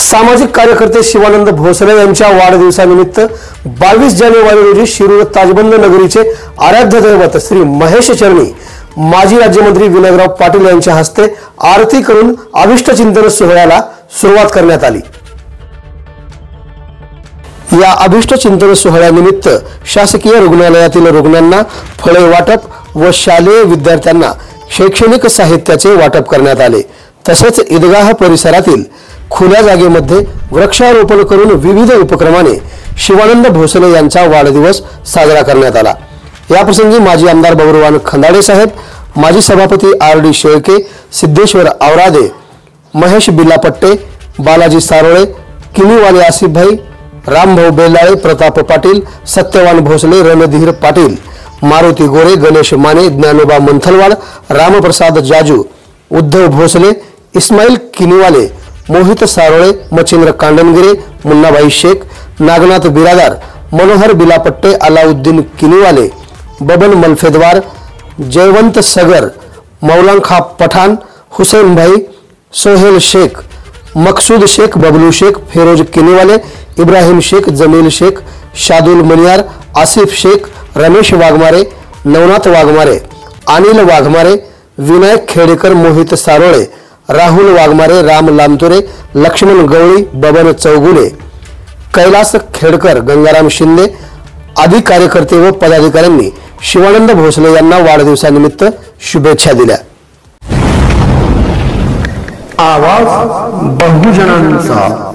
सामाजिक कार्यकर्ते शिवानंद भोसले यांच्या वाढदिवसानिमित्त 22 जानेवारी रोजी शिरूर ताजबंद नगरीचे आराध्य दैवत श्री महेश चरणी माजी राज्यमंत्री विनायकराव पाटील यांच्या हस्ते आरती करून अभिष्ट चिंतन सोहळ्याला सुरुवात करण्यात आली। या अभिष्ट चिंतन सोहळ्यानिमित्त शासकीय रुग्णालयातील रुग्णांना फळे वाटप व शालेय विद्यार्थ्यांना शैक्षणिक साहित्याचे वाटप करण्यात आले। तसेच ईदगाह परिसरातील खुल्या जागेमध्ये वृक्षारोपण करून विविध उपक्रमाने शिवानंद भोसले यांचा वाढदिवस साजरा करण्यात आला। या प्रसंगी माजी आमदार बबरूवान खंदाडे साहेब, माजी सभापती आर.डी. शेळके, सिद्धेश्वर आवरादे, महेश बिलापट्टे, बालाजी सारोळे, किनीवाले आसिफ भाई, रामभाऊ बेलाळे, प्रताप पाटील, सत्यवान भोसले, रणधीर पाटील, मारुती गोरे, गणेश माने, ज्ञानोबा मंथलवाड, रामप्रसाद जाजू, उद्धव भोसले, इस्माईल किनीवाले, मोहित सारोळे, मच्छिंद्र कांडनगिरे, मुन्नाबाई शेख, नागनाथ बिरादार, मनोहर बिलापट्टे, अलाउद्दीन किनीवाले, बबन मलफेदवार, जयवंत सगर, मौलान खा पठान, हुसैन भाई, सोहेल शेख, मकसूद शेख, बबलू शेख, फिरोज किनीवाले, इब्राहिम शेख, जमील शेख, शादुल मनियार, आसिफ शेख, रमेश वाघमारे, नवनाथ वाघमारे, अनिल वाघमारे, विनायक खेडेकर, मोहित सारोळे, राहुल वाघमारे, राम लामतुरे, लक्ष्मण गवळी, बबन चौगुले, कैलास खेडकर, गंगाराम शिंदे आदी कार्यकर्ते व पदाधिकाऱ्यांनी शिवानंद भोसले यांना वाढदिवसानिमित्त शुभेच्छा दिल्या। आवाज बहुजनांचा।